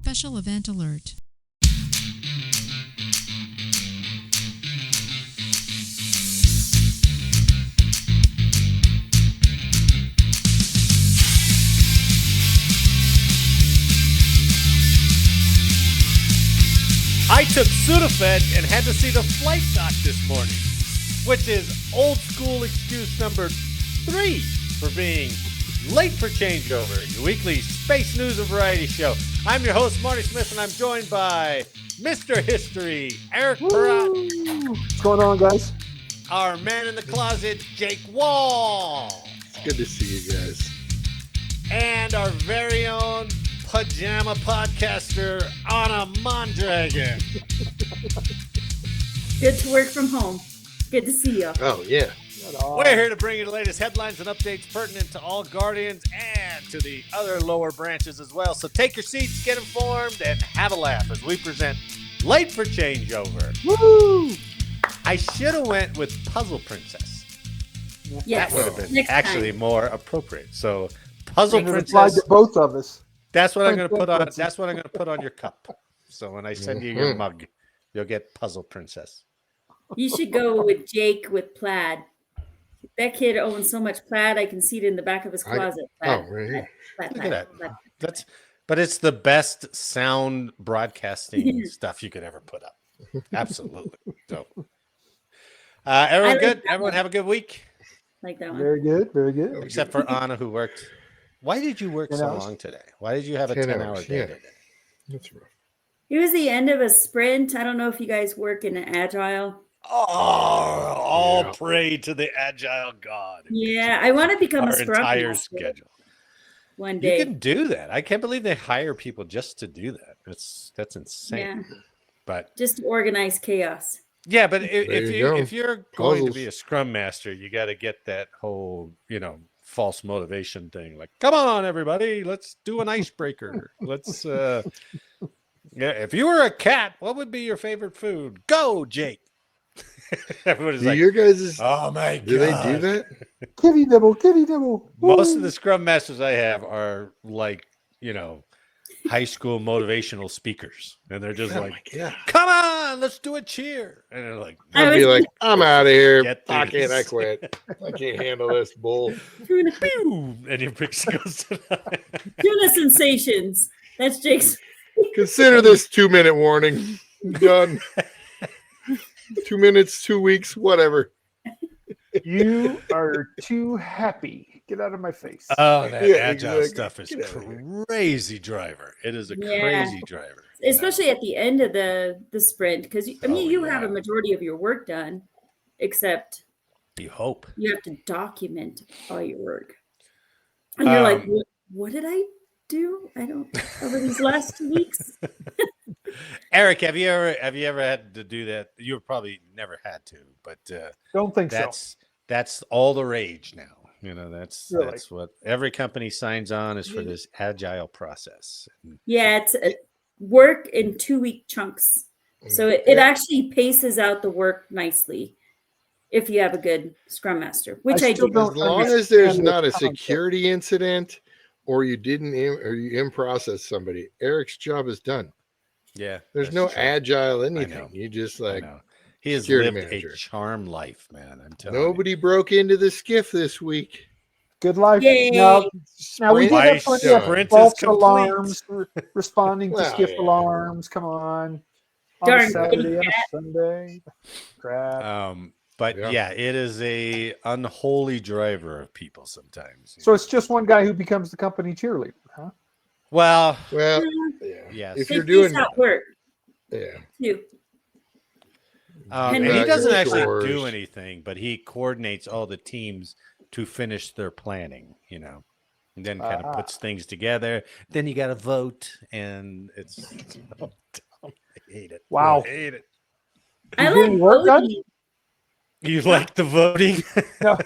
Special event alert. I took Sudafed and had to see the flight doc this morning, which is old school excuse number 3 for being late for changeover, your weekly space news and variety show. I'm your host, Marty Smith, and I'm joined by Mr. History, Eric Perrott. What's going on, guys? Our man in the closet, Jake Wall. It's good to see you guys. And our very own pajama podcaster, Anna Mondragon. Good to work from home. Good to see you. Oh, yeah. We're here to bring you the latest headlines and updates pertinent to all Guardians and to the other lower branches as well. So take your seats, get informed, and have a laugh as we present Late for Changeover. Woo! I should have went with Puzzle Princess. Yes. That would have been Next actually time. more appropriate. So Puzzle And it applied Princess. to both of us. That's what I'm going to put on. Princess. That's what I'm going to put on your cup. So when I send you your mug, you'll get Puzzle Princess. You should go with Jake with plaid. That kid owns so much plaid, I can see it in the back of his closet. Plaid, right here. plaid, Look plaid, at that. plaid. But it's the best sound broadcasting stuff you could ever put up. Absolutely. So, everyone like good? that Everyone one. have a good week, Like that one. Very good, very good. except for Anna, who worked. Why did you work 10 so hours. long today? Why did you have a 10 10-hour hours, day yeah. today? That's rough. It was the end of a sprint. I don't know if you guys work in an agile. Oh, all Yeah. pray to the agile god. Yeah, I want to become Our a scrum entire master schedule. one You day. can do that. I can't believe they hire people just to do that. That's insane. Yeah, But just to organize chaos. yeah, but There you go. if you're going to be Puzzles. a scrum master, you got to get that whole false motivation thing. Like, come on, everybody, let's do an icebreaker. Let's if you were a cat, what would be your favorite food? Go, Jake. Everybody's Do like, your guys, oh my god. do they do that? Kitty nibble, kitty nibble. Most Woo! of the scrum masters I have are like, high school motivational speakers, and they're just Oh like, my God. come on, let's do a cheer. And they're like, I I'd be was- like, I'm out of here. Get Fuck it. I this. quit. I can't handle this bull. pew, and your picks goes to the Tuna sensations. That's Jake's. Consider this 2-minute warning. Done. 2 minutes, 2 weeks, whatever. You are too happy. Get out of my face. Oh, that Yeah, agile exactly. stuff is Get out of here. crazy driver. It is a Yeah. crazy driver. you know. Especially at the end of the sprint, because you Oh, have a yeah. majority of your work done, except You hope. you have to document all your work, and you're like, Um, what did I do? I don't over these last 2 weeks. Eric, have you ever had to do that? You probably never had to, but Don't think so. that's all the rage now. That's Really? that's what every company signs on is for this agile process. Yeah, it's work in 2-week chunks, so it actually paces out the work nicely if you have a good scrum master, which I still do. don't As long as there's not a concept. security incident or you didn't or you in-process somebody, Eric's job is done. Yeah, There's that's no true. agile know. anything. You just I like know. He has security lived manager. a charmed life, man. I'm telling you. nobody broke into the skiff this week. Good life. Yay. Now we did have Sprint- plenty of sprint is false complete. alarms responding to Well, skiff yeah. alarms. Come on. On Darn a Saturday big and a Sunday. Crap. But Yeah. yeah, it is a unholy driver of people sometimes. So it's just one guy who becomes the company cheerleader, huh? Well, Well, yeah. yes. If They you're piece doing out work yeah. too. and Henry he doesn't Ford. actually Chores. do anything, but he coordinates all the teams to finish their planning, and then kind of puts things together. Then you got to vote, and it's so dumb. I hate it. Wow. I hate it. I You like doing work done? voting. You like the voting? No.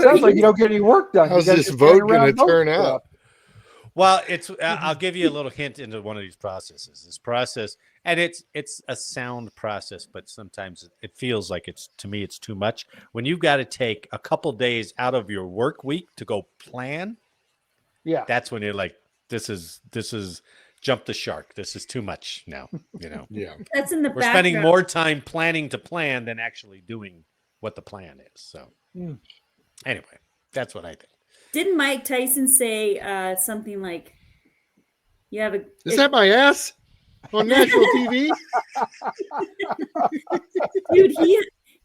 Sounds like you don't get any work done. You How's guys this just vote stand around going to turn voting. out? Well, it's. I'll give you a little hint into one of these processes. This process, and it's a sound process, but sometimes it feels like it's too much. When you've got to take a couple days out of your work week to go plan, Yeah. that's when you're like, this is jump the shark. This is too much now. Yeah. That's in the We're background. spending more time planning to plan than actually doing what the plan is. So anyway, that's what I think. Didn't Mike Tyson say something like, "You have a"? Is that my ass on national TV? Dude,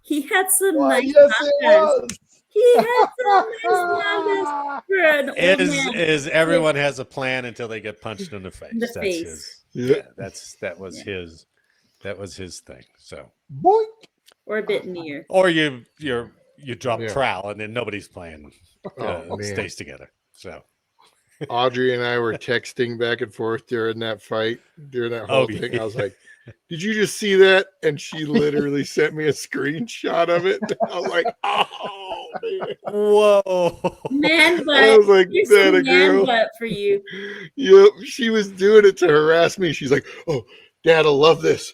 he had some Why, nice yes, it podcast. was. He had some nice podcast for an old man. Is everyone has a plan until they get punched in the face. In the That's face. his. Yeah. That was his thing. So Boink. Or a bit in the ear. or you drop Yeah. trowel and then nobody's playing Oh, man. stays together. So Audrey and I were texting back and forth during that fight, during that whole thing. yeah. I was like, did you just see that? And she literally sent me a screenshot of it. I was like, oh, man. Whoa. Man butt. I was like, Here's that some a man girl. butt for you. Yep. She was doing it to harass me. She's like, oh, Dad'll love this.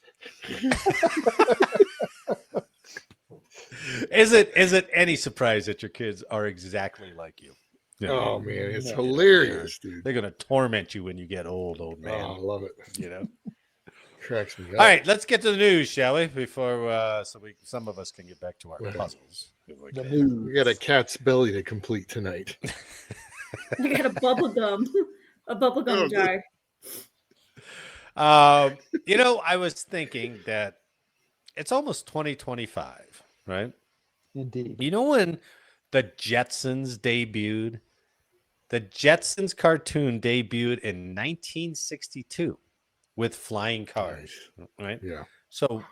Is it any surprise that your kids are exactly like you? Oh, man. It's hilarious, dude. They're gonna torment you when you get old man. Oh, I love it. Cracks me up. All right, let's get to the news, shall we? Before some of us can get back to our puzzles. If we The can. news. We got a cat's belly to complete tonight. I got a bubble gum jar. I was thinking that it's almost 2025, right? Indeed. You know when the Jetsons debuted? The Jetsons cartoon debuted in 1962 with flying cars, right? Yeah. So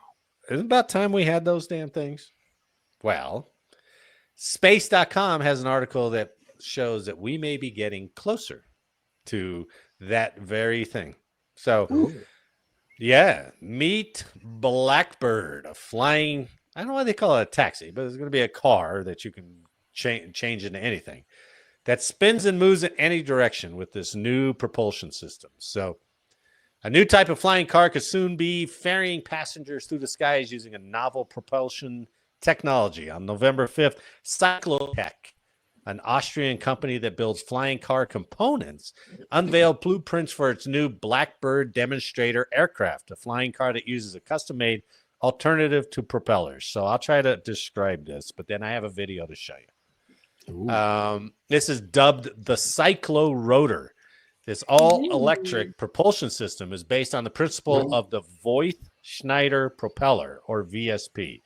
isn't it about time we had those damn things? Well, space.com has an article that shows that we may be getting closer to that very thing. So, yeah, meet Blackbird, a flying, I don't know why they call it a taxi, but it's going to be a car that you can change into anything that spins and moves in any direction with this new propulsion system. So, a new type of flying car could soon be ferrying passengers through the skies using a novel propulsion technology. On November 5th, Cyclotech, an Austrian company that builds flying car components, unveiled blueprints for its new Blackbird demonstrator aircraft, a flying car that uses a custom-made alternative to propellers. So I'll try to describe this, but then I have a video to show you. This is dubbed the Cyclo Rotor. This all-electric propulsion system is based on the principle of the Voith-Schneider propeller, or VSP,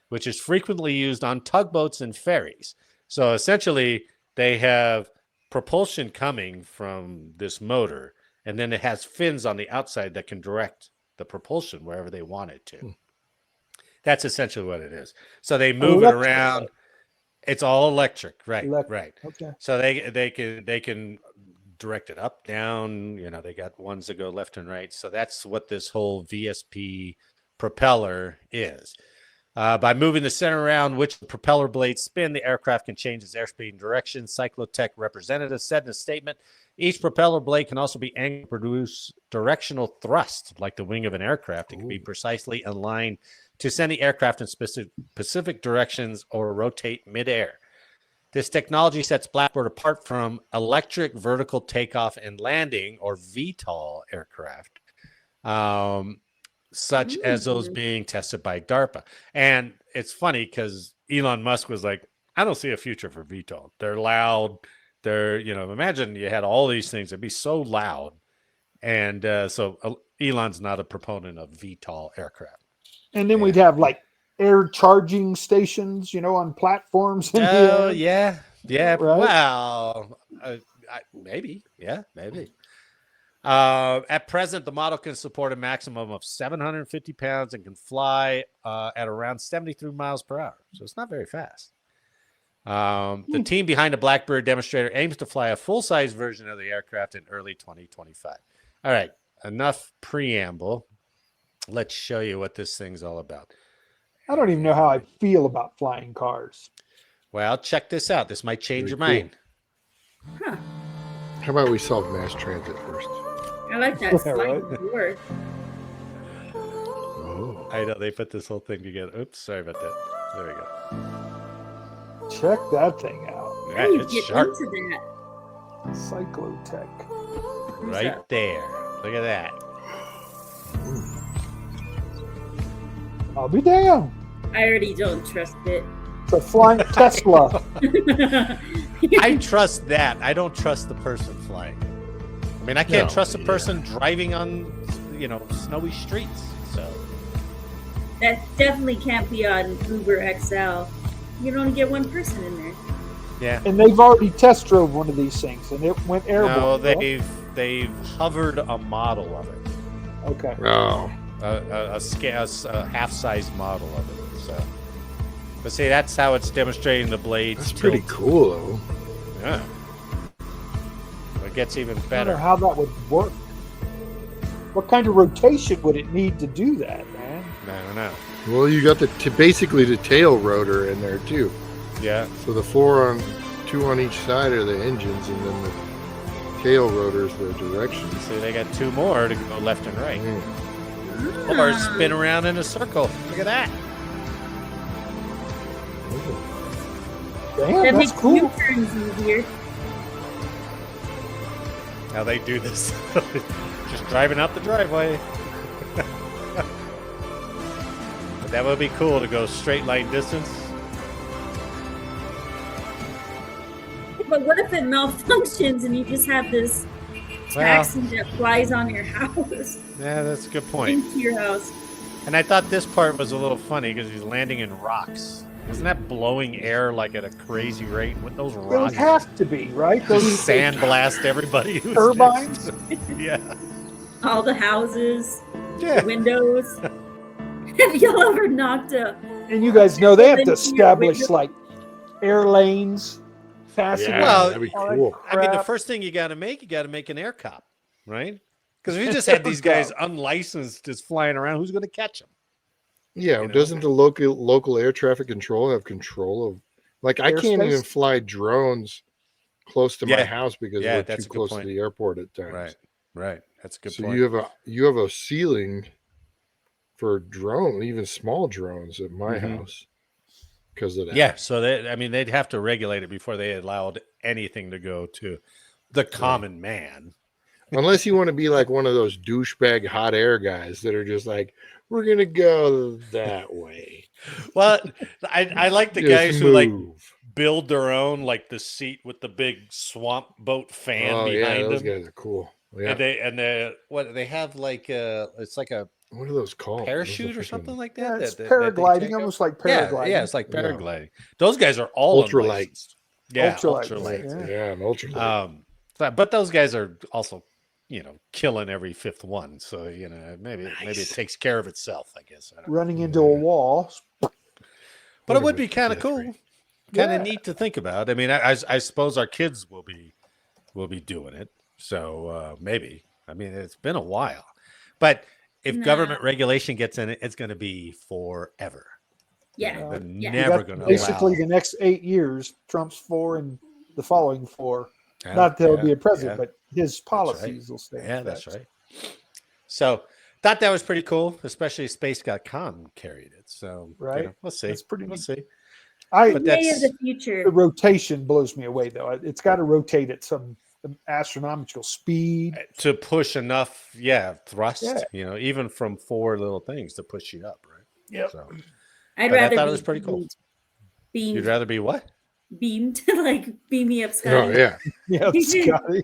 which is frequently used on tugboats and ferries. So essentially, they have propulsion coming from this motor, and then it has fins on the outside that can direct the propulsion wherever they want it to. That's essentially what it is. So they move it around. It's all electric, right? Right. Okay. So they can direct it up, down. They got ones that go left and right. So that's what this whole VSP propeller is. By moving the center around which the propeller blades spin, the aircraft can change its airspeed and direction. Cyclotech representative said in a statement, each propeller blade can also be angled to produce directional thrust, like the wing of an aircraft. It can be precisely aligned to send the aircraft in specific directions or rotate midair. This technology sets Blackbird apart from electric vertical takeoff and landing, or VTOL aircraft, such as those being tested by DARPA. And it's funny because Elon Musk was like, I don't see a future for VTOL. They're loud. Imagine you had all these things. It'd be so loud. And so Elon's not a proponent of VTOL aircraft. And then we'd have like air charging stations, on platforms. Oh, yeah. Right? Well, maybe. Yeah, maybe. At present, the model can support a maximum of 750 pounds and can fly at around 73 miles per hour. So it's not very fast. The team behind the Blackbird demonstrator aims to fly a full-size version of the aircraft in early 2025. All right, enough preamble. Let's show you what this thing's all about. I don't even know how I feel about flying cars. Well, check this out. This might change your mind. Huh. How about we solve mass transit first? I like that slide word. Oh. I know they put this whole thing together. Oops, sorry about that. There we go. Check that thing out. Yeah, How do you it's get sharp. into that? Cyclotech. Right there. Look at that. I'll be damned. I already don't trust it. It's a flying Tesla. I trust that. I don't trust the person flying. I mean, I can't trust a person driving on, snowy streets. So That definitely can't be on Uber XL. You can only get one person in there. yeah. And they've already test drove one of these things, and it went airborne. No, right? they've hovered a model of it. Okay. Oh, A half-size model of it. So, but see, that's how it's demonstrating the blades. that's pretty cool, though. Yeah. It gets even I don't better. know how that would work. What kind of rotation would it need to do that, man? I don't know. Well, you got basically the tail rotor in there too. Yeah. So the two on each side are the engines, and then the tail rotors the directions. See, they got two more to go left and right. Mm. Or spin around in a circle. Look at that. Damn, That that's makes cool. U-turns easier. How they do this. Just driving out the driveway. But that would be cool to go straight line distance. But what if it malfunctions and you just have this taxi that flies on your house, Yeah, that's a good point. into your house? And I thought this part was a little funny because he's landing in rocks. Isn't that blowing air like at a crazy rate with those It would rocks? have to be, right? Just Those sandblast everybody. who's turbines. next. Yeah. All the houses, Yeah. windows. Have y'all ever knocked a And you guys know they have to Into your establish window. like air lanes, passing. Yeah, Well, that'd be all that cool. I mean, the crap. first thing you got to make an air cop, right? Because if you just had these guys unlicensed just flying around, who's going to catch them? Yeah, You know? doesn't the local air traffic control have control of? Like, I can't Airspace? even fly drones close to my Yeah. house because Yeah, we're that's too a good close point. to the airport at times. Right. That's a good So point. you have a ceiling for drone, even small drones at my Mhm. house because of that. Yeah, so they'd have to regulate it before they allowed anything to go to the common man. Unless you want to be like one of those douchebag hot air guys that are just like, we're gonna go that way. Well, I like the Just guys who like move. build their own, like the seat with the big swamp boat fan Oh yeah, behind those them. guys are cool. Yeah. And they have like it's like a What are those called? parachute Those or are something freaking like Yeah, that. it's that they paragliding, take up. almost like Yeah, paragliding. yeah, it's like Yeah. paragliding. Those guys are all Ultralight. unlicensed. Yeah, Ultralight, ultralight. yeah. an ultralight. But those guys are also, killing every fifth one. So maybe it Nice. takes care of itself. I guess. I don't know. Running into a wall. But it would be kind of cool, different. kind of Yeah. neat to think about. I mean, I suppose our kids will be doing it. So maybe. I mean, it's been a while, but if No. government regulation gets in it, it's going to be forever. Yeah. They're Yeah. You never got going to basically allow. the next 8 years, Trump's 4 and the following 4. Yeah, Not that he'll be yeah, a president, yeah. but his policies will stay. in Yeah, that's effect. right. So thought that was pretty cool, especially Space.com carried it. So Right. we'll see. That's pretty We'll neat. see. I But Way of that's the future. the rotation blows me away though. It's got to rotate at some astronomical speed. to push enough, thrust. Yeah. Even from 4 little things to push you up, right? Yep. So I'd but I rather thought it be was pretty cool. beamed, You'd rather be what? beamed, like beam me up, Scotty. Oh yeah. Yeah, Scotty.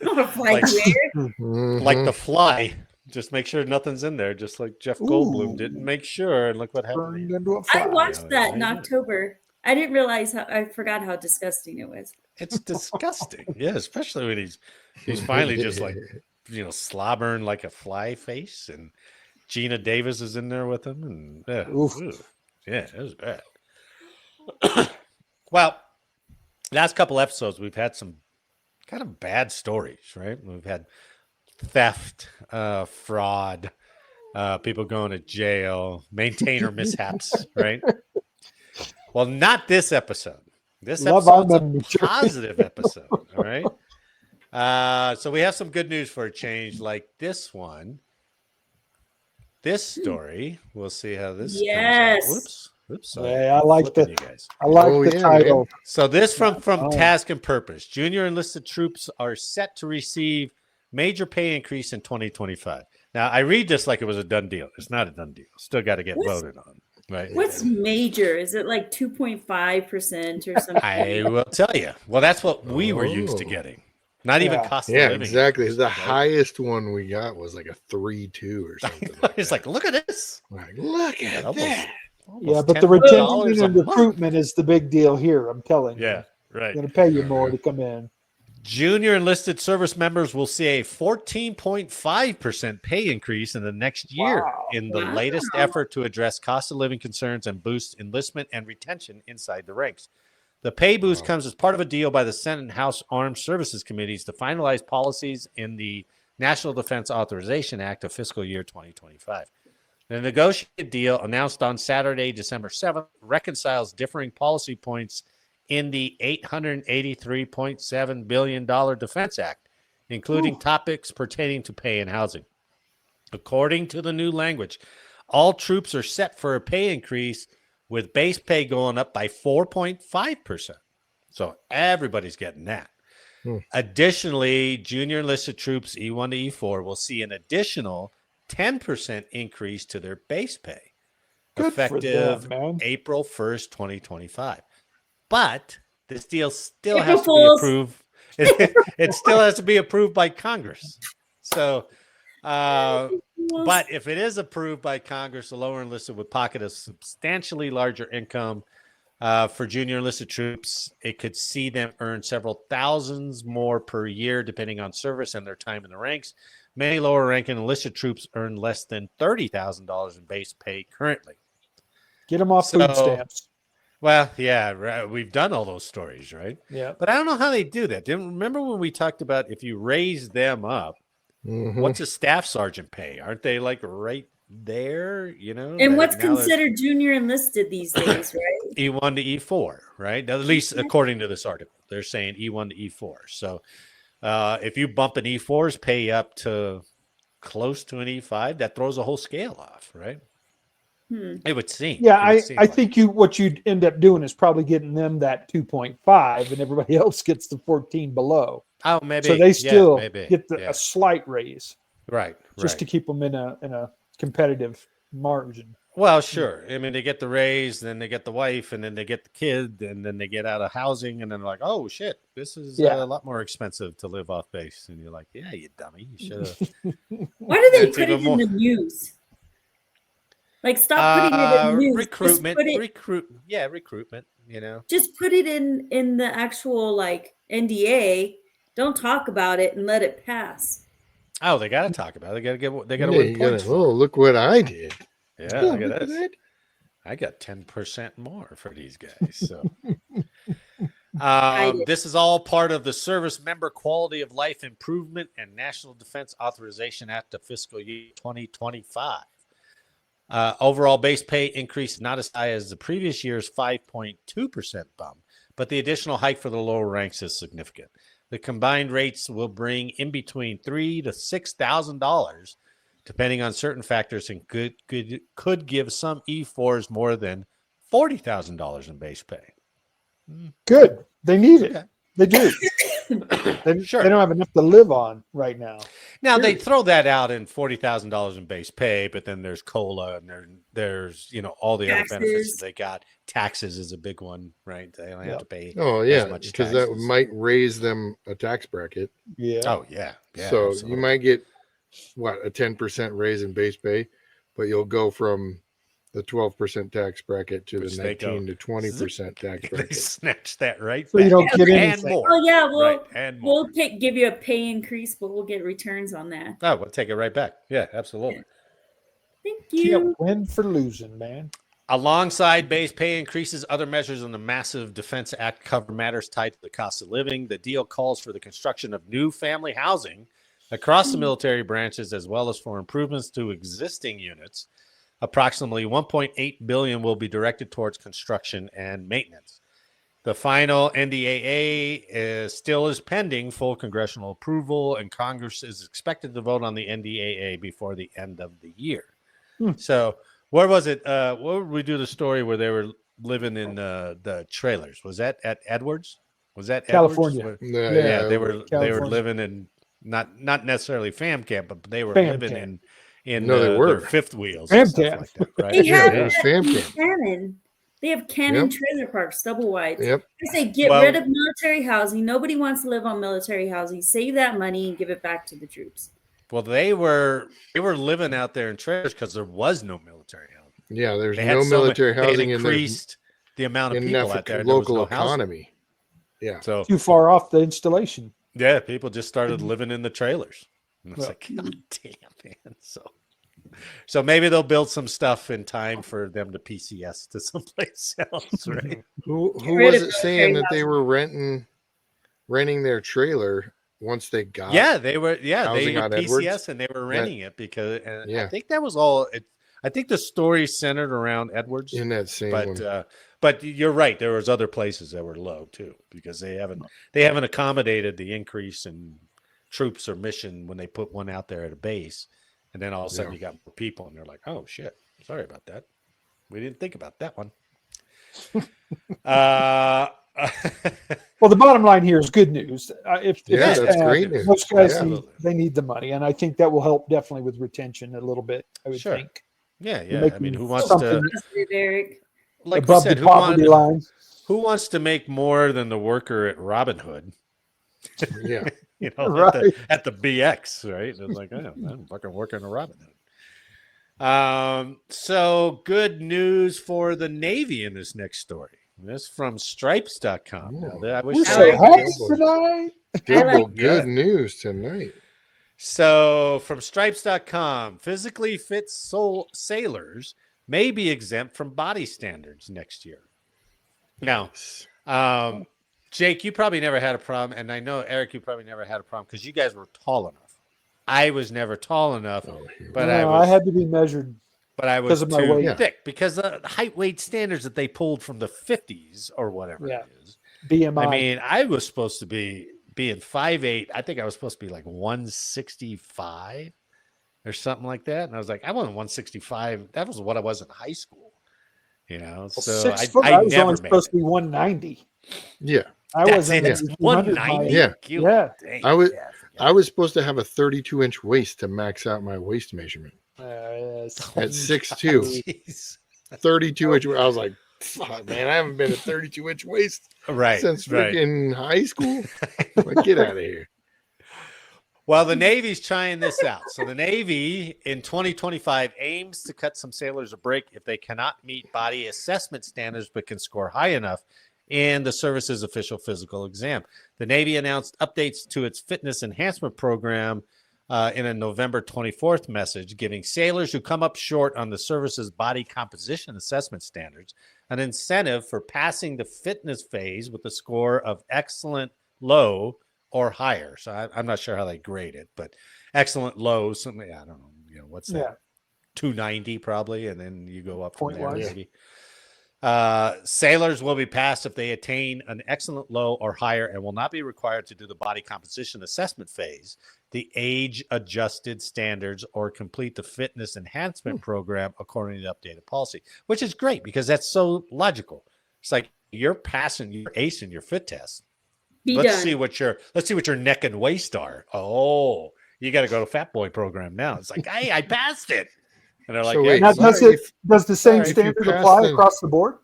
I want to fly Like- through air. Mhm. Like the fly. Just make sure nothing's in there, just like Jeff Goldblum Ooh. didn't make sure, and look what happened. Turned into a I fly. watched that in Yeah. October. I didn't realize I forgot how disgusting it was. It's disgusting. Yeah, especially when he's finally just like slobbering like a fly face, and Gina Davis is in there with him, and Oof. yeah, it was bad. Well, last couple episodes we've had some kind of bad stories, right? We've had theft, fraud, people going to jail, maintainer mishaps, right? Well, not this episode. This Love episode's our a memory. positive episode, all right? So we have some good news for a change, like this one. This story, we'll see how this Yes. comes out. Oops, sorry. Yeah, I like Flipping the- you guys. I like Oh, the yeah, title. So this from Oh. Task and Purpose. Junior enlisted troops are set to receive major pay increase in 2025. Now, I read this like it was a done deal. It's not a done deal. Still got to get voted on, right? What's major? Is it like 2.5% or something? I will tell you. Well, that's what we were used to getting. Not even cost of Yeah, living. exactly. increase, The right? highest one we got was like a 3.2 or something. It's like, look at this. Like, look at Almost- that. Yeah, but $10 the retention a and month. recruitment is the big deal here. I'm telling you. Yeah, right. They're going to pay you more to come in. Junior enlisted service members will see a 14.5% pay increase in the next year in the latest effort to address cost of living concerns and boost enlistment and retention inside the ranks. The pay boost comes as part of a deal by the Senate and House Armed Services Committees to finalize policies in the National Defense Authorization Act of fiscal year 2025. The negotiated deal, announced on Saturday, December 7th, reconciles differing policy points in the $883.7 billion Defense Act, including topics pertaining to pay and housing. According to the new language, all troops are set for a pay increase, with base pay going up by 4.5%. So everybody's getting that. Additionally, junior enlisted troops E1 to E4 will see an additional 10% increase to their base pay, effective April 1st, 2025. But this deal still has to be approved. It still has to be approved by Congress. So, but if it is approved by Congress, the lower enlisted would pocket a substantially larger income. For junior enlisted troops, it could see them earn several thousands more per year, depending on service and their time in the ranks. Many lower ranking enlisted troops earn less than $30,000 in base pay currently. Get them off food stamps. Well, yeah, right. We've done all those stories, right? Yeah. But I don't know how they do that. Remember when we talked about if you raise them up, what's a staff sergeant pay? Aren't they like right there? You know. And what's considered junior enlisted these days, right? E1 to E4, right? At least according to this article, they're saying E1 to E4. So if you bump an E4's pay up to close to an E5, that throws a whole scale off, right? It would seem. Yeah, I think what you'd end up doing is probably getting them that 2.5, and everybody else gets the 14 below. Oh, maybe. So they still get a slight raise, right? Just to keep them in a competitive margin. Well, sure. I mean, they get the raise, then they get the wife, and then they get the kid, and then they get out of housing, and then they're like, oh shit, this is a lot more expensive to live off base. And you're like, yeah, you dummy, you should have. Why do they put it in the news? Like, stop putting it in the news. Recruitment. You know, just put it in the actual like NDA. Don't talk about it and let it pass. Oh, they got to talk about it. They got to win points. Look what I did. Yeah, look at this. I got 10% more for these guys. So, this is all part of the Service Member Quality of Life Improvement and National Defense Authorization Act of fiscal year 2025. Overall base pay increase not as high as the previous year's 5.2% bump, but the additional hike for the lower ranks is significant. The combined rates will bring in between $3,000 to $6,000, depending on certain factors, and could give some E4s more than $40,000 in base pay. Good. They need it. They do. They don't have enough to live on right now. Now they throw that out in $40,000 in base pay, but then there's COLA and there's all the other benefits that they got. Taxes is a big one, right? They only have to pay. Oh yeah, because that might raise them a tax bracket. Yeah. Oh yeah. So absolutely. You might get a 10% raise in base pay, but you'll go from the 12% tax bracket to the 19 to 20% tax bracket. They snatch that right so back. You don't get anything. And more. Oh yeah, we'll give you a pay increase, but we'll get returns on that. Oh, we'll take it right back. Yeah, absolutely. Thank you. Can't win for losing, man. Alongside base pay increases, other measures in the massive Defense Act cover matters tied to the cost of living. The deal calls for the construction of new family housing across the military branches, as well as for improvements to existing units. Approximately $1.8 billion will be directed towards construction and maintenance. The final NDAA still is pending full congressional approval, and Congress is expected to vote on the NDAA before the end of the year. So, where was it? Where would we do the story where they were living in the trailers? Was that at Edwards? Was that California? Edwards? Yeah, they were California. living in not necessarily fam camp, but they were Fam living camp. in No, they were. their fifth wheels Fam and stuff camp. like that, right? They have it was fam camp. Cannon. They have Cannon trailer parks, double wides. Yep. I say get rid of military housing. Nobody wants to live on military housing. Save that money and give it back to the troops. Well, they were living out there in trailers because there was no military housing. Yeah, there's no military housing, and increased the amount of people out there. Local economy. Yeah, so too far off the installation. Yeah, people just started living in the trailers. And it's like, God damn, man. So maybe they'll build some stuff in time for them to PCS to someplace else, right? Who was it saying that they were renting their trailer once they got? Yeah, they were. Yeah, they were PCS Edwards? And they were renting it because I think that was all. I think the story centered around Edwards in that same one. But you're right. There was other places that were low too because they haven't accommodated the increase in troops or mission when they put one out there at a base, and then all of a sudden you got more people, and they're like, "Oh shit, sorry about that. We didn't think about that one." Well, the bottom line here is good news. If that's great news. Most guys need the money, and I think that will help definitely with retention a little bit. I would think. Yeah. I mean, who wants to? Like above we said, the poverty line? Who wants to make more than the worker at Robin Hood? Yeah, right. at the BX, right? It's like, oh, I'm fucking working at Robin Hood. So good news for the Navy in this next story. This from stripes.com. I wish good news tonight. So from stripes.com, physically fit sailors may be exempt from body standards next year. Now, Jake, you probably never had a problem, and I know, Eric, you probably never had a problem because you guys were tall enough. I was never tall enough, but I had to be measured. But I was too thick because the height weight standards that they pulled from the 50s or whatever it is. BMI. I mean, I was supposed to being 5'8". I think I was supposed to be like 165 or something like that. And I was like, I wasn't 165. That was what I was in high school. So I was only supposed to be 190. Yeah. I wasn't 190. Yeah. I was supposed to have a 32-inch waist to max out my waist measurement. At 6'2", 32-inch. I was like, fuck, man, I haven't been a 32-inch waist since freaking high school. Like, get out of here. Well, the Navy's trying this out. So the Navy in 2025 aims to cut some sailors a break if they cannot meet body assessment standards but can score high enough in the service's official physical exam. The Navy announced updates to its fitness enhancement program in a November 24th message, giving sailors who come up short on the service's body composition assessment standards an incentive for passing the fitness phase with a score of excellent, low, or higher. So I'm not sure how they grade it, but excellent, low, something, I don't know, what's that? 290 probably, and then you go up from there maybe. Sailors will be passed if they attain an excellent, low, or higher and will not be required to do the body composition assessment phase, the age-adjusted standards, or complete the fitness enhancement program according to the updated policy, which is great because that's so logical. It's like you're passing, you're acing your fit test. Let's see what your neck and waist are. Oh, you got to go to Fat Boy program now. It's like, hey, I passed it. And they're like, does the same standard apply across the board?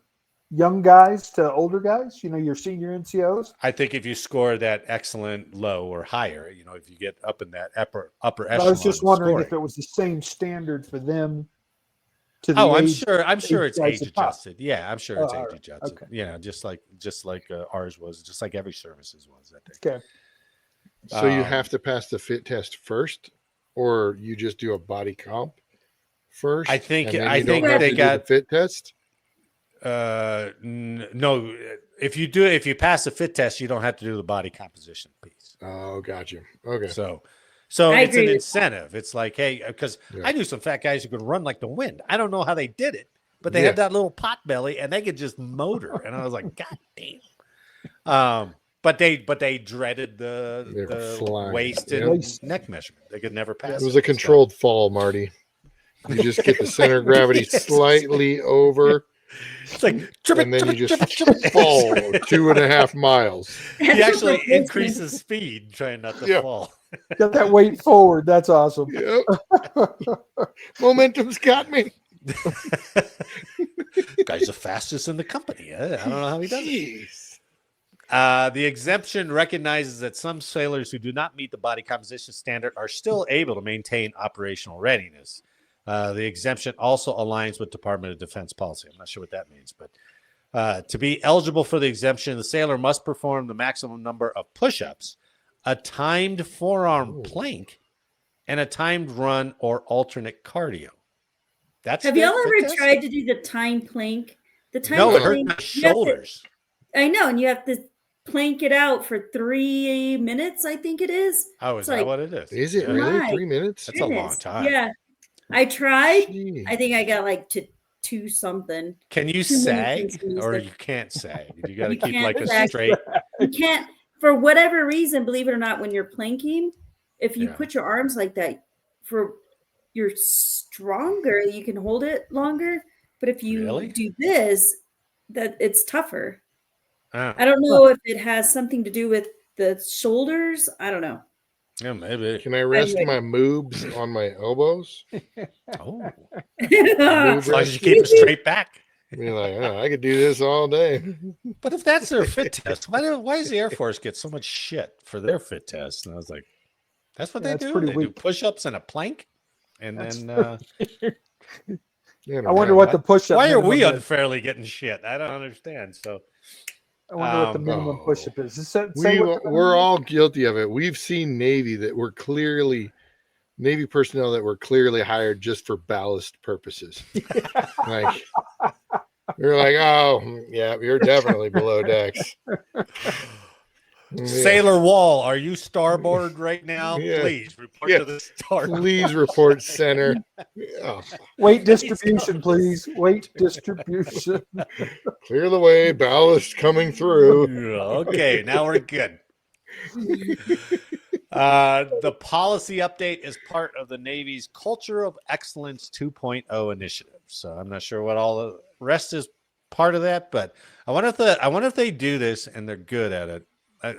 Young guys to older guys, your senior NCOs? I think if you score that excellent, low, or higher, if you get up in that upper echelon. I was just wondering if it was the same standard for them. I'm sure it's age adjusted. Yeah, I'm sure it's age adjusted. Okay. Yeah, just like ours was, just like every services was. I think. Okay. So you have to pass the fit test first, or you just do a body comp first? I think they got the fit test. No, if you pass the fit test, you don't have to do the body composition piece. Oh, gotcha. Okay. So it's an incentive. It's like, hey, because I knew some fat guys who could run like the wind. I don't know how they did it, but they had that little pot belly and they could just motor. And I was like, God damn. But they dreaded the waist and neck measurement. They could never pass. It was a controlled fall, Marty. You just get the center of gravity slightly over It's like and then you just fall 2.5 miles. He actually increases speed trying not to fall. Got that weight forward. That's awesome. Yep. Momentum's got me. Guy's the fastest in the company. I don't know how he does it. The exemption recognizes that some sailors who do not meet the body composition standard are still able to maintain operational readiness. The exemption also aligns with Department of Defense policy. I'm not sure what that means, but to be eligible for the exemption, the sailor must perform the maximum number of push-ups, a timed forearm plank, and a timed run or alternate cardio. Have y'all ever tried to do the time plank? The time no, plank, it hurt my shoulders. I know, and you have to plank it out for 3 minutes, I think it is. Oh, is that what it is? Is it really 3 minutes? That's a long time. Yeah. I tried. Jeez. I think I got like to 2 something. Can you sag or you can't sag? You got to keep like a straight. You can't, for whatever reason, believe it or not, when you're planking, if you put your arms like that, you're stronger, you can hold it longer. But if you do this, that it's tougher. I don't know if it has something to do with the shoulders. I don't know. Yeah, maybe. Can I rest my moobs on my elbows? Oh. As long as you keep it straight back. Be like, oh, I could do this all day. But if that's their fit test, why does the Air Force get so much shit for their fit test? And I was like, that's what they do? They do push-ups and a plank? And then... I wonder what the push-up... Why are we unfairly getting shit? I don't understand. So... I wonder what the minimum push-up is. We're all guilty of it. We've seen Navy personnel that were clearly hired just for ballast purposes. Like, you're like, oh, yeah, you're definitely below decks. Sailor Wall, are you starboard right now? Yeah. Please report to the starboard. Please report center. Oh. Weight distribution, please. Weight distribution. Clear the way. Ballast coming through. Okay, now we're good. The policy update is part of the Navy's Culture of Excellence 2.0 initiative. So I'm not sure what all the rest is part of that, but I wonder if they do this and they're good at it.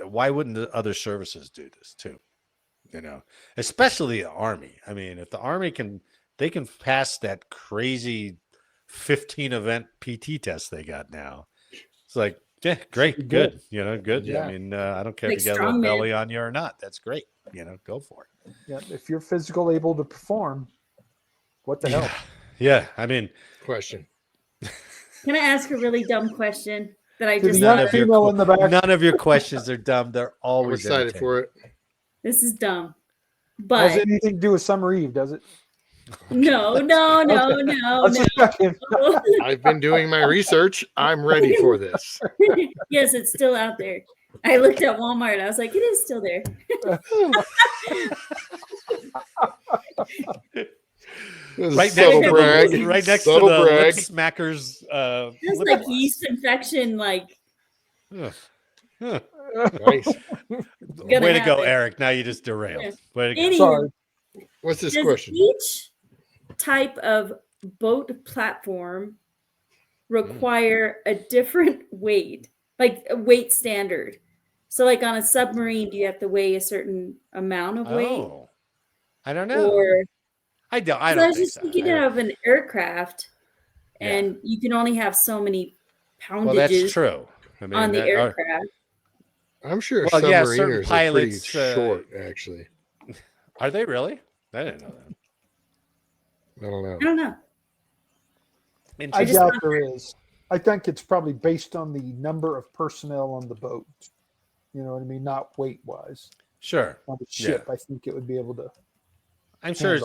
Why wouldn't the other services do this too? You know, especially the Army. I mean, if the Army can pass that crazy 15 event PT test they got now. It's like, yeah, great, good. You know, good. Yeah. I mean, I don't care if you got a little belly on you or not. That's great. You know, go for it. Yeah, if you're physically able to perform, what the hell? Yeah, I mean, question. Can I ask a really dumb question? That I just none of your questions are dumb. They're always excited for it. This is dumb. But has anything to do with Summer Eve, does it? No. I've been doing my research. I'm ready for this. Yes, it's still out there. I looked at Walmart. I was like, it is still there. Right next to the lip smackers. It's like yeast infection, like. Nice. Way to go, Eric. Now you just derailed. Yeah. Way to go. Anyway, sorry. What's this question? Each type of boat platform require a different weight, like a weight standard. So, like on a submarine, do you have to weigh a certain amount of weight? Oh, I don't know. Or I don't. I was just thinking of an aircraft, and you can only have so many poundages. Well, that's true. I mean, on the aircraft. I'm sure submariners are pretty short, actually. Are they really? I didn't know that. I don't know. I don't know. I doubt there is. I think it's probably based on the number of personnel on the boat. You know what I mean? Not weight-wise. Sure. On the ship, I think it would be able to. I'm sure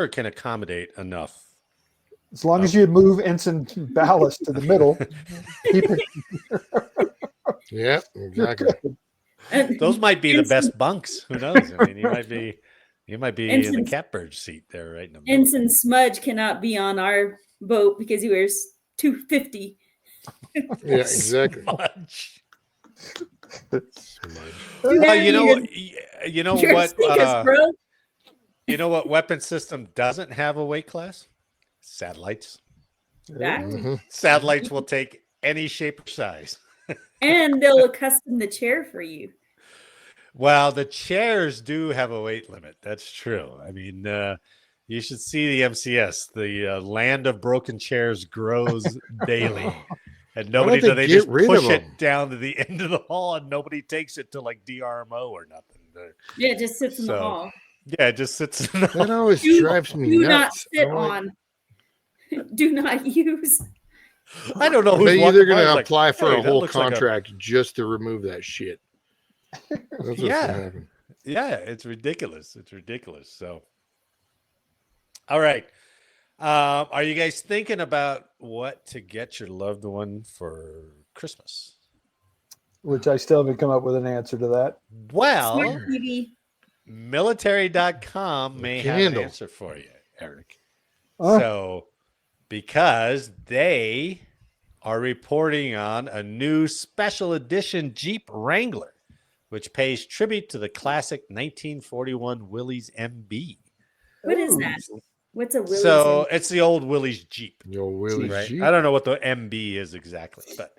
it can accommodate enough. As long as you move ensign ballast to the middle, keep it. Yeah, exactly. Those might be the best bunks. Who knows? I mean, you might be in the catbird seat there, right in the middle. Ensign Smudge cannot be on our boat because he wears 250. Yeah, exactly. Smudge. Well, you know what? You know what weapon system doesn't have a weight class? Satellites. Satellites will take any shape or size. And they'll custom the chair for you. Well, the chairs do have a weight limit. That's true. I mean, you should see the MCS. The land of broken chairs grows daily. And nobody, they just push it down to the end of the hall and nobody takes it to like DRMO or nothing. Yeah, it just sits in the hall. Yeah, it just sits in the hall. That always drives me nuts. Do not sit on. Do not use. I don't know who's they're going to apply for a whole contract just to remove that shit. That's yeah, it's ridiculous. It's ridiculous. So, all right, are you guys thinking about what to get your loved one for Christmas? Which I still haven't come up with an answer to that. Well, military.com may have an answer for you, Eric. So, because they are reporting on a new special edition Jeep Wrangler, which pays tribute to the classic 1941 Willys MB. What is that? What's a Willys? So it's the old Willys Jeep. The old Willys Jeep. I don't know what the MB is exactly, but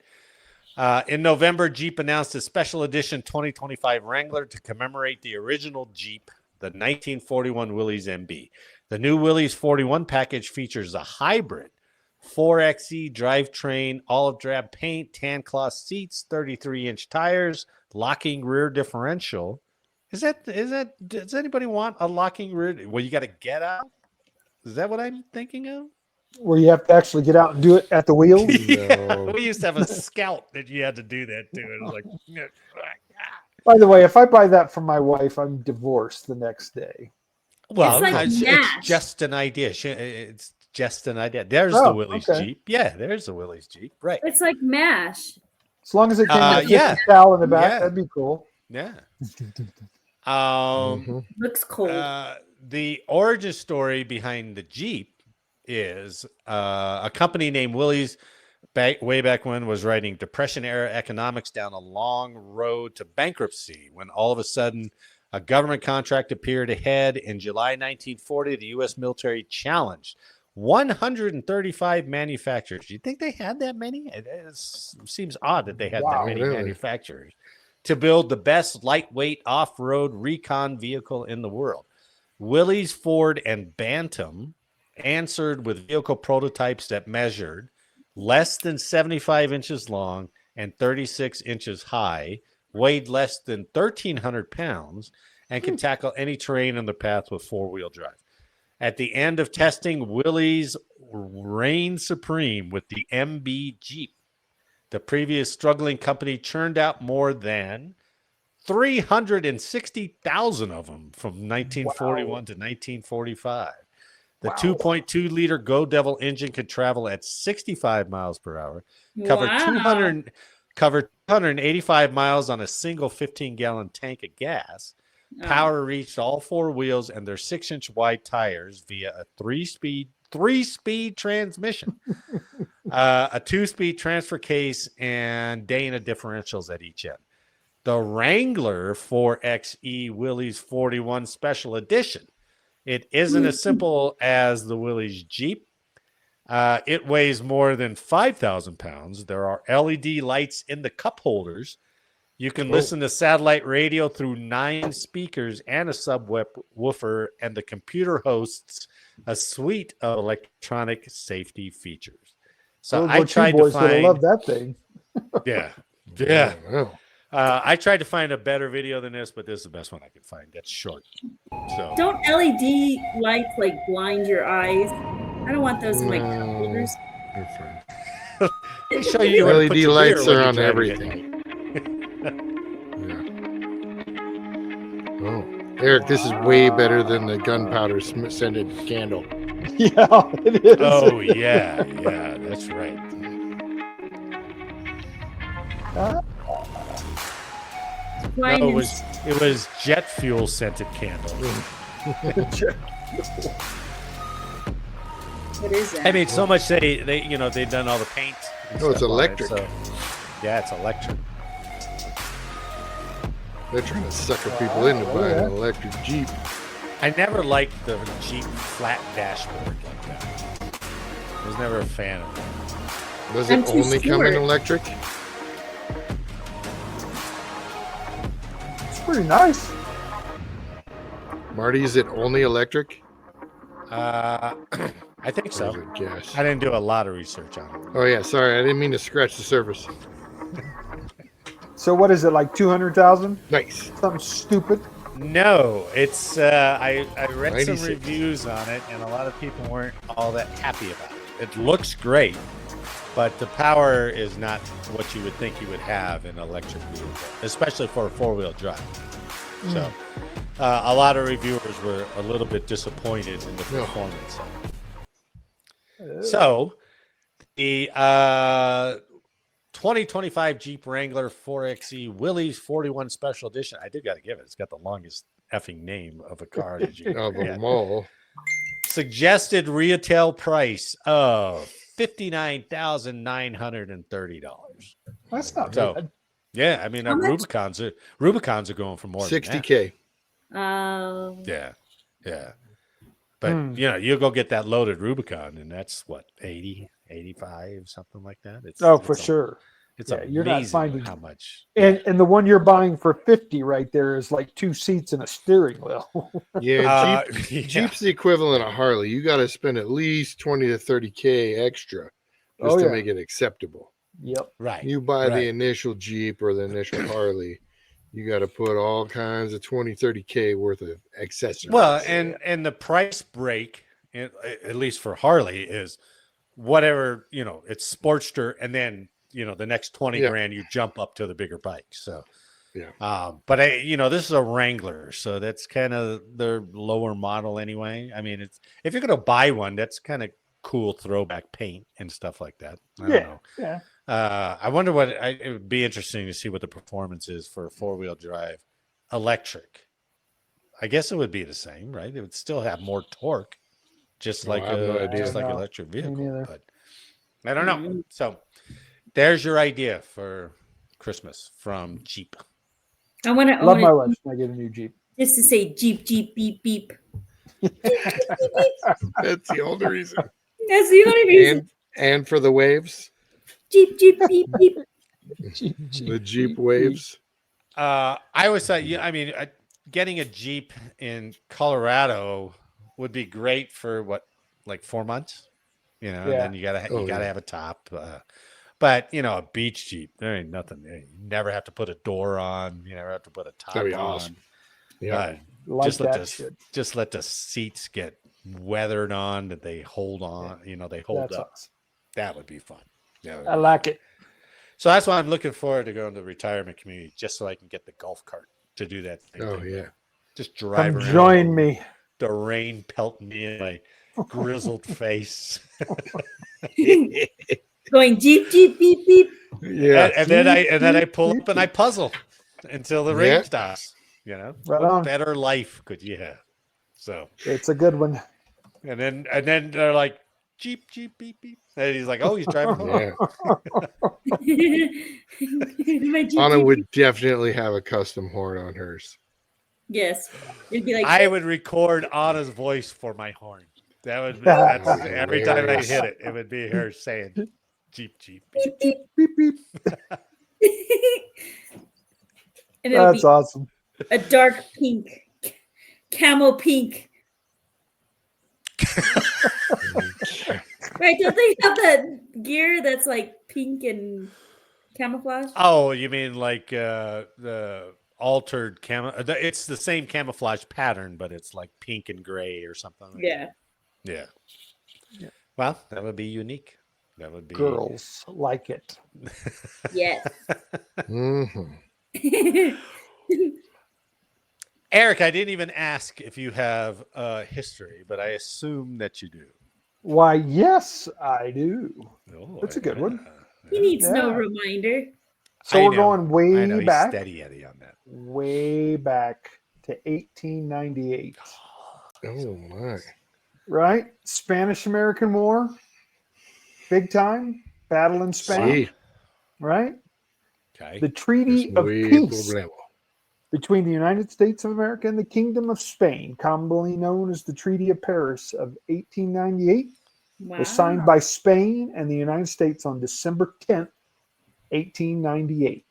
in November, Jeep announced a special edition 2025 Wrangler to commemorate the original Jeep, the 1941 Willys MB. The new Willys 41 package features a hybrid 4xe drivetrain, olive drab paint, tan cloth seats, 33-inch tires, locking rear differential. Does anybody want a locking rear? Well, you got to get out. Is that what I'm thinking of? Where you have to actually get out and do it at the wheel? Yeah, we used to have a Scout that you had to do that to. It was like, by the way, if I buy that for my wife, I'm divorced the next day. Well, it's just an idea. It's just an idea. There's the Willys Jeep. Yeah, there's the Willys Jeep. Right. It's like MASH. As long as it came with a towel in the back, that'd be cool. Yeah. Looks cold. The origin story behind the Jeep is a company named Willys way back when was writing Depression-era economics down a long road to bankruptcy when all of a sudden a government contract appeared ahead. In July 1940, the U.S. military challenged 135 manufacturers. Do you think they had that many? It seems odd that they had that many manufacturers to build the best lightweight off-road recon vehicle in the world. Willys, Ford, and Bantam answered with vehicle prototypes that measured less than 75 inches long and 36 inches high, weighed less than 1,300 pounds, and can tackle any terrain on the path with four-wheel drive. At the end of testing, Willys reigned supreme with the MB Jeep. The previous struggling company churned out more than 360,000 of them from 1941 to 1945. The 2.2-liter Go Devil engine could travel at 65 miles per hour, cover 285 miles on a single 15-gallon tank of gas. Power reached all four wheels and their 6-inch wide tires via a three-speed transmission, a 2-speed transfer case, and Dana differentials at each end. The Wrangler 4xe Willys 41 Special Edition. It isn't as simple as the Willys Jeep. It weighs more than 5,000 pounds. There are LED lights in the cup holders. You can listen to satellite radio through 9 speakers and a subwoofer, and the computer hosts a suite of electronic safety features. So I tried to find. I love that thing. Yeah. I tried to find a better video than this, but this is the best one I could find. That's short. So don't LED lights like blind your eyes? I don't want those in my cup holders. They show you LED lights are on everything. Oh, Eric, this is way better than the gunpowder scented candle. Yeah, it is. Oh yeah, that's right. No, it was jet fuel scented candle. What is that? I mean, so much they've done all the paint. Oh, it's electric. Yeah, it's electric. They're trying to sucker people into buying an electric Jeep. I never liked the Jeep flat dashboard like that. Was never a fan of it. Does it only come in electric? It's pretty nice. Marty, is it only electric? I think so. I didn't do a lot of research on it. Oh yeah, sorry, I didn't mean to scratch the surface. So what is it, like 200,000? Nice. Something stupid. No, it's I read 96. some reviews on it, and a lot of people weren't all that happy about it. It looks great, but the power is not what you would think you would have in an electric vehicle, especially for a four-wheel drive. So a lot of reviewers were a little bit disappointed in the performance of it. So the 2025 Jeep Wrangler 4xe Willys 41 Special Edition. I did got to give it. It's got the longest effing name of a car that you Of them all. Suggested retail price of $59,930. That's not bad. Yeah, I mean, Rubicons are going for more 60K. Oh. Yeah. But, you'll go get that loaded Rubicon, and that's, what, 80, 85, something like that? For sure. It's you're not finding how much. And the one you're buying for 50 right there is like 2 seats and a steering wheel. Jeep's the equivalent of Harley. You got to spend at least 20 to 30K extra just to make it acceptable. Yep. Right. You buy the initial Jeep or the initial Harley, you got to put all kinds of 20, 30K worth of accessories. Well, and the price break, at least for Harley, is whatever, it's Sportster, and then, the next 20 grand, you jump up to the bigger bike. So, but this is a Wrangler, so that's kind of their lower model anyway. I mean, if you're going to buy one, that's kind of cool throwback paint and stuff like that. I don't know. Yeah. I wonder it would be interesting to see what the performance is for a four-wheel drive electric. I guess it would be the same, right? It would still have more torque, just like electric vehicle. But I don't know. So there's your idea for Christmas from Jeep. I love my wife when I get a new Jeep. Just to say Jeep, Jeep, beep, beep. That's the only reason. That's the only reason. And for the waves. Jeep, Jeep, beep, beep. The Jeep waves. I always thought, getting a Jeep in Colorado would be great for like 4 months, and then you gotta have a top. But a beach Jeep, there ain't nothing. You never have to put a door on. You never have to put a top on. Awesome. Yeah, just let the seats get weathered on, that they hold on. They hold up. Awesome. That would be fun. I like it. So that's why I'm looking forward to going to the retirement community, just so I can get the golf cart to do that thing. Oh yeah, just drive around. Join me. The rain pelting me in my grizzled face. Going Jeep, Jeep, beep, beep. Yeah, and then I pull up and I puzzle until the rain stops. Right what better life could you have? So it's a good one. And then they're like, Jeep, Jeep, beep, beep. And he's like, oh, he's driving home. Anna would definitely have a custom horn on hers. Yes. It'd be like I would record Anna's voice for my horn. That's every time I hit it, it would be her saying, Jeep, Jeep, beep, beep, beep, beep. And that's awesome. A dark pink, camo pink. Right? Don't they have that gear that's like pink and camouflage? Oh, you mean like the altered camo? It's the same camouflage pattern, but it's like pink and gray or something. Like that. Yeah. Well, that would be unique. That would be girls like it. Yes. Eric, I didn't even ask if you have history, but I assume that you do. Why, yes, I do. Oh, that's a good one. He needs no reminder. So we're going way back. Steady Eddie on that. Way back to 1898. Oh my! Right, Spanish-American War, big time battle in Spain. Right. Okay. The Treaty of Peace between the United States of America and the Kingdom of Spain, commonly known as the Treaty of Paris of 1898, was signed by Spain and the United States on December 10th, 1898.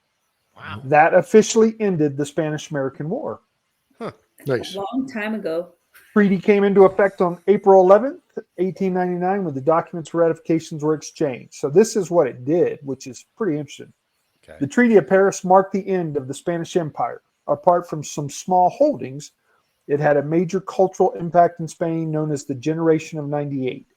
Wow. That officially ended the Spanish-American War. Huh. Nice. A long time ago. Treaty came into effect on April 11th, 1899, when the documents for ratifications were exchanged. So this is what it did, which is pretty interesting. Okay. The Treaty of Paris marked the end of the Spanish Empire. Apart from some small holdings, it had a major cultural impact in Spain known as the Generation of 98.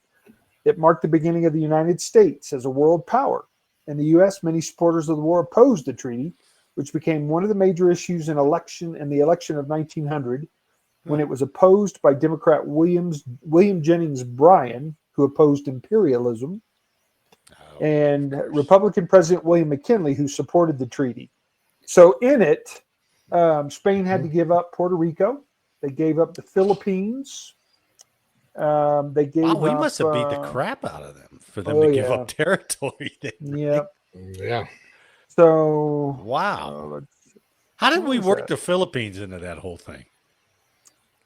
It marked the beginning of the United States as a world power. In the U.S., many supporters of the war opposed the treaty, which became one of the major issues in the election of 1900, when it was opposed by Democrat William Jennings Bryan, who opposed imperialism, and Republican President William McKinley, who supported the treaty. So in it, Spain had to give up Puerto Rico. They gave up the Philippines. They gave up. We must have beat the crap out of them for them to give up territory. Yeah. Yeah. So wow. How did we work the Philippines into that whole thing?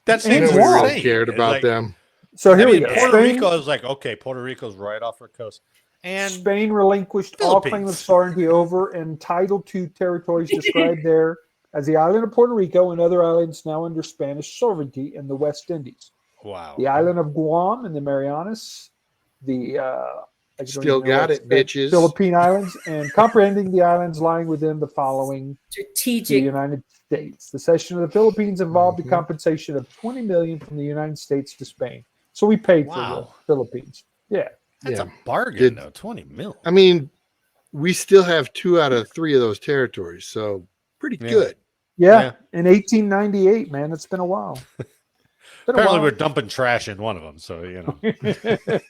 That's insane. Cared about them. So here we go. Puerto Rico is like, okay, Puerto Rico's right off our coast. And Spain relinquished all claim of sovereignty over and title to territories described there as the island of Puerto Rico and other islands now under Spanish sovereignty in the West Indies. Wow. The island of Guam and the Marianas, the still got it, bitches. Philippine Islands, and comprehending the islands lying within the following strategic the United States. The cession of the Philippines involved the compensation of $20 million from the United States to Spain. So we paid for the Philippines. Yeah. That's a bargain, though. $20 million. I mean, we still have 2 out of 3 of those territories, so pretty good. Yeah. In 1898, man, it's been a while. Apparently, we're dumping trash in one of them, so you know.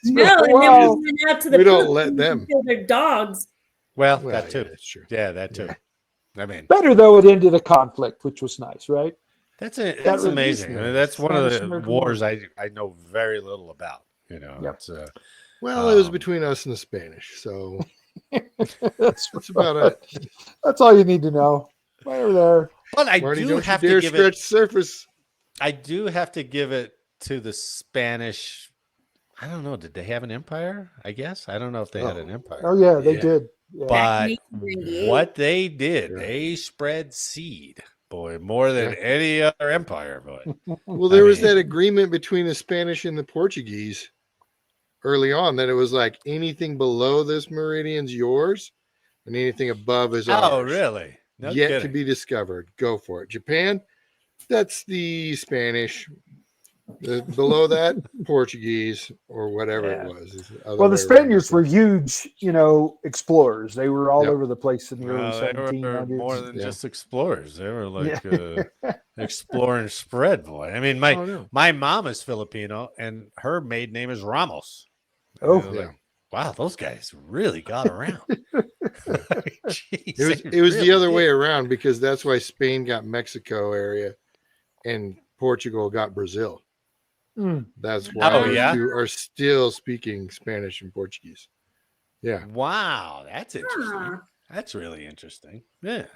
No, we went out to the we don't let them kill their dogs. Well, that too. Yeah, that's true. Yeah, that too. I mean, better though it ended a conflict, which was nice, right? That's amazing. I mean, that's one of the wars I know very little about. You know, it's well, it was between us and the Spanish, so that's about it. That's all you need to know. Right over there. But I Marty, do have to give stretch surface. I do have to give it to the Spanish. I don't know. Did they have an empire? I guess. I don't know if they had an empire. Oh, yeah, they did. Yeah. But what they did, they spread seed, boy, more than any other empire, boy. Well, there was that agreement between the Spanish and the Portuguese early on that it was like anything below this meridian's yours and anything above is ours. Oh, really? No Yet kidding. to be discovered. Go for it. Japan, that's the Spanish. Below that, Portuguese or whatever it was. Well, the Spaniards were huge, explorers. They were all over the place in the early 1700s. They were more than just explorers. They were like explore and spread, boy. I mean, my mom is Filipino, and her maiden name is Ramos. Oh, like, wow, those guys really got around. Jeez, it was the other way around because that's why Spain got Mexico area and Portugal got Brazil. That's why two are still speaking Spanish and Portuguese. Yeah. Wow, that's interesting. That's really interesting. Yeah.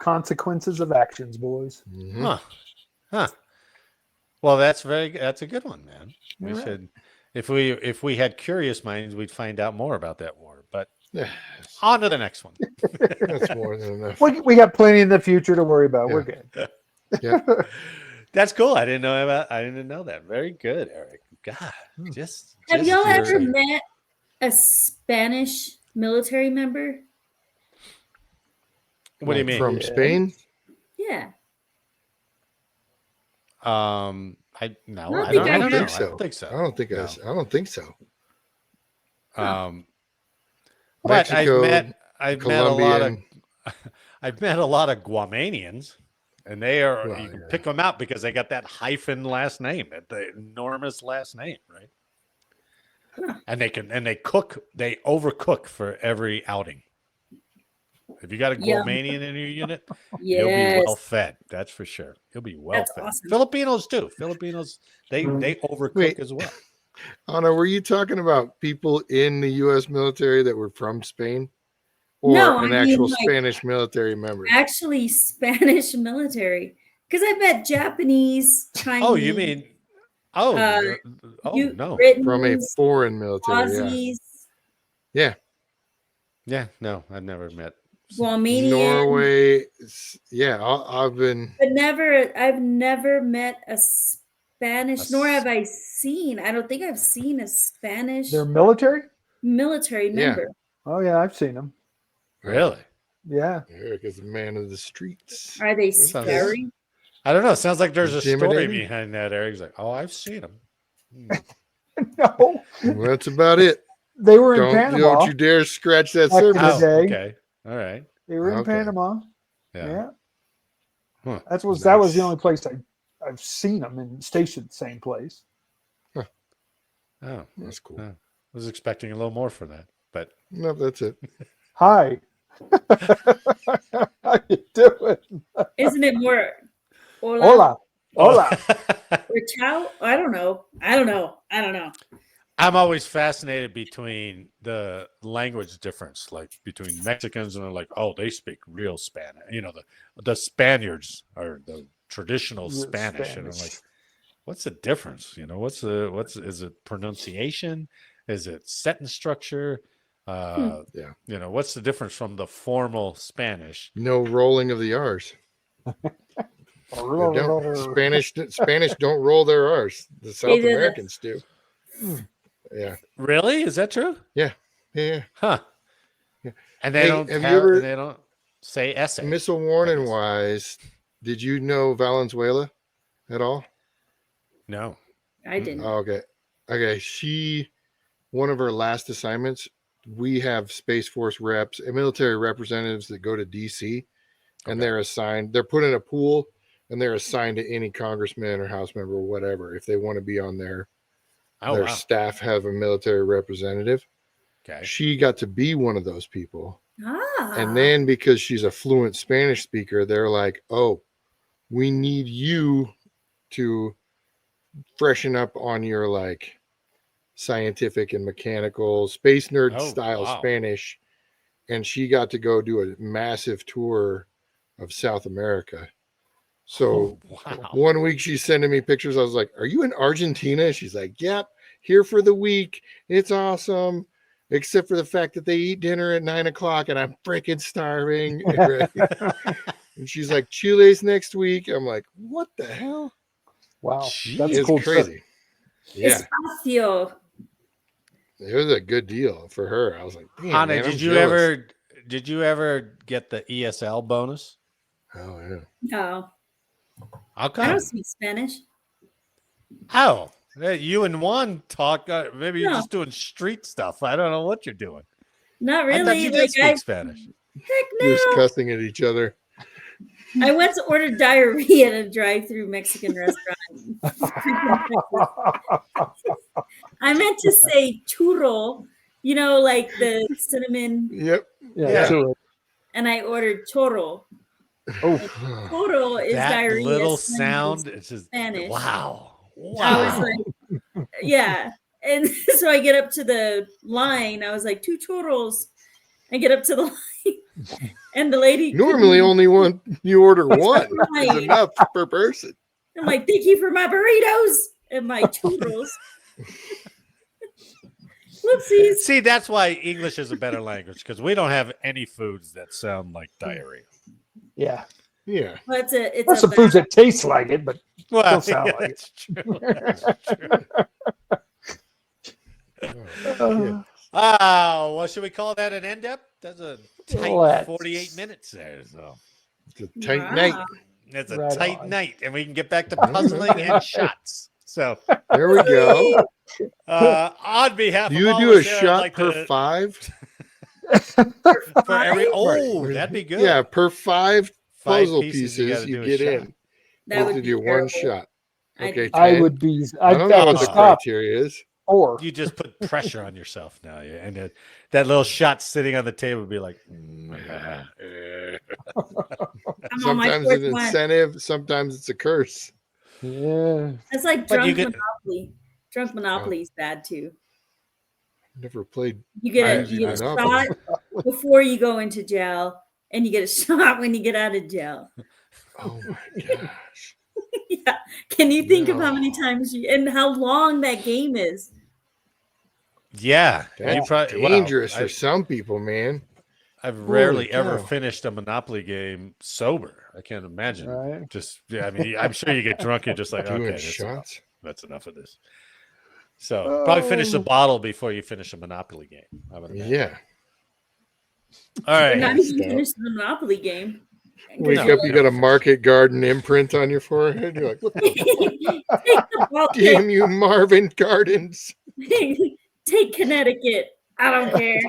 Consequences of actions, boys. Mm-hmm. Huh. Well, that's a good one, man. We should, if we had curious minds, we'd find out more about that war. But on to the next one. That's more than enough. We got plenty in the future to worry about. We're good. Yeah. That's cool. I didn't know that. Very good, Eric. God, have y'all ever met a Spanish military member? What do you mean? From Spain? Yeah. I don't think so. I don't think so. But Mexico, I've met a lot of Guamanians. And they are, you can pick them out because they got that hyphen last name, the enormous last name, right? And they overcook for every outing. If you got a Guamanian in your unit, you'll be well fed. That's for sure. You'll be well fed. Awesome. Filipinos too. They overcook as well. Anna, were you talking about people in the U.S. military that were from Spain? Or actual Spanish military member? Actually, Spanish military. Because I met Japanese, Chinese. Oh, you mean No. From a foreign military. Aussies. Yeah. Yeah, no, I've never met. Guamanian. Norway. Yeah, I've been. But I've never met a Spanish, nor have I seen. I don't think I've seen a Spanish. They're military member. Oh yeah, I've seen them. Really? Yeah. Eric is a man of the streets. Are they scary? I don't know. It sounds like there's a story behind that, Eric. He's like, oh, I've seen them. No. Well, that's about it. They were in Panama. Don't you dare scratch that surface. Okay. All right. They were in Panama. Yeah. Huh. That was the only place I've seen them and stationed the same place. Huh. Oh, that's cool. I was expecting a little more for that, but no, that's it. Hi. How you doing? Isn't it more hola? Hola. Or ciao? I don't know. I'm always fascinated between the language difference, like between Mexicans and they're like, oh, they speak real Spanish. You know, the Spaniards are the traditional Spanish. And I'm like, what's the difference? You know, is it pronunciation? Is it sentence structure? You know, what's the difference from the formal Spanish? No rolling of the R's. Spanish don't roll their R's. The South Americans do. Yeah. Really? Is that true? Yeah. Yeah. Huh. Yeah. And they don't say essay. Missile warning wise, did you know Valenzuela at all? No. I didn't. Oh, okay. One of her last assignments, we have Space Force reps and military representatives that go to DC and they're put in a pool and they're assigned to any congressman or house member or whatever if they want to be on their staff have a military representative. Okay. She got to be one of those people. And then because she's a fluent Spanish speaker, they're like, oh, we need you to freshen up on your like scientific and mechanical space nerd style Spanish. And she got to go do a massive tour of South America. So 1 week she's sending me pictures. I was like, are you in Argentina? She's like, yep, here for the week. It's awesome. Except for the fact that they eat dinner at 9:00 and I'm freaking starving. And she's like, Chile's next week. I'm like, what the hell? Wow. Jeez. That's it's cool crazy. Yeah. Espacio. It was a good deal for her. I was like, Hannah, did you ever get the ESL bonus? Oh yeah. No. How come? I don't speak Spanish. How? You and Juan talk. Maybe you're just doing street stuff. I don't know what you're doing. Not really. I thought you did speak Spanish. Heck no. You're just cussing at each other. I went to order diarrhea at a drive-through Mexican restaurant. I meant to say churro, you know, like the cinnamon. Yep. Yeah. And I ordered chorro. Oh, Chorro is that diarrhea. little sound. It's just Spanish. Wow. I was like, yeah. And so I get up to the line. I was like, 2 churros. I get up to the line. And the lady normally you order one. It's enough per person. I'm like, thank you for my burritos and my churros. Whoopsies. See, that's why English is a better language because we don't have any foods that sound like diarrhea. yeah. Yeah. Well, it's There's some foods that taste like it, but don't sound like that's true. That's true. Well, should we call that an end up? That's a tight 48 minutes there. So it's a tight night. It's a tight night, and we can get back to puzzling and shots. So there we go. On behalf of you do a shot per 5? For every that'd be good. Yeah, per 5 puzzle pieces you get in. That would do one shot. Okay, 10. I would be. I don't know what the criteria is. Or you just put pressure on yourself now, and that little shot sitting on the table would be like. Sometimes it's an incentive. Sometimes it's a curse. Yeah, it's like drunk Monopoly. Drunk Monopoly is bad too. Never played. You get a shot before you go into jail, and you get a shot when you get out of jail. Oh my gosh. Yeah. Can you think of how many times and how long that game is? Yeah. That's dangerous for some people, man. I've rarely ever finished a Monopoly game sober. I can't imagine. Right. Just, I mean, I'm sure you get drunk and just like, okay, that's enough of this. So probably finish a bottle before you finish a Monopoly game. Yeah. All right. Not even finish the Monopoly game. Wake up, you got a Market Garden imprint on your forehead. You're like, what the fuck? Damn you, Marvin Gardens. Take Connecticut. I don't care.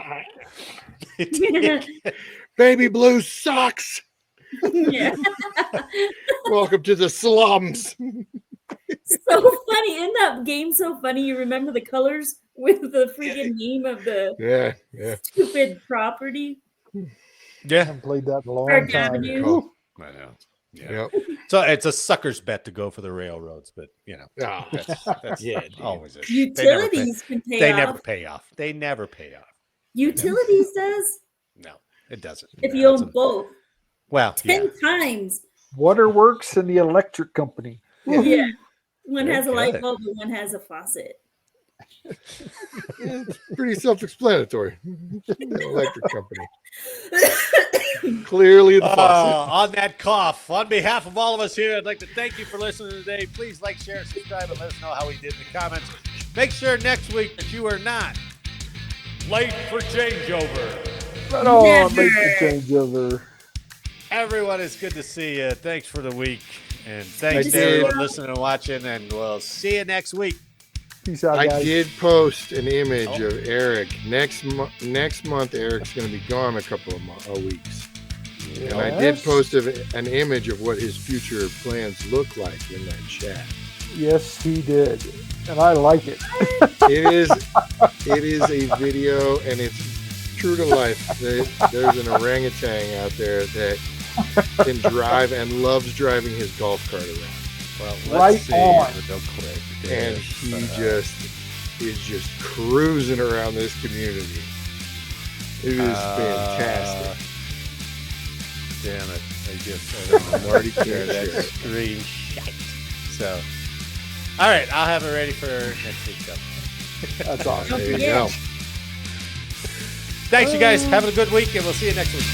Baby blue socks. Yeah. Welcome to the slums. So funny. Isn't that game so funny? You remember the colors with the freaking name of the stupid property? Yeah. I haven't played that in a long Park time. Avenue. I know. Yeah. So it's a sucker's bet to go for the railroads, but that's always a utilities can pay off. They never pay off. They never pay off. Utilities does? No, it doesn't. If you own both. Well, 10 times. Waterworks and the electric company. Yeah. One has a light bulb and one has a faucet. It's pretty self-explanatory. The electric company. Clearly the faucet. On that cough, on behalf of all of us here, I'd like to thank you for listening today. Please like, share, subscribe, and let us know how we did in the comments. Make sure next week that you are not late for changeover. Right on, late for changeover. Everyone, it's good to see you. Thanks for the week. And thanks to everyone listening and watching. And we'll see you next week. Peace out, guys. I did post an image of Eric. Next month, Eric's going to be gone a couple of weeks. Yes. And I did post an image of what his future plans look like in that chat. Yes, he did. And I like it. It is a video, and it's true to life. There's an orangutan out there that can drive and loves driving his golf cart around. Well, let's see. Real quick. And he is just cruising around this community. It is fantastic. Damn it. I already shared that screenshot. So, all right. I'll have it ready for next week's show. That's awesome. There you go. Thanks, you guys. Have a good week, and we'll see you next week.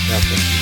That's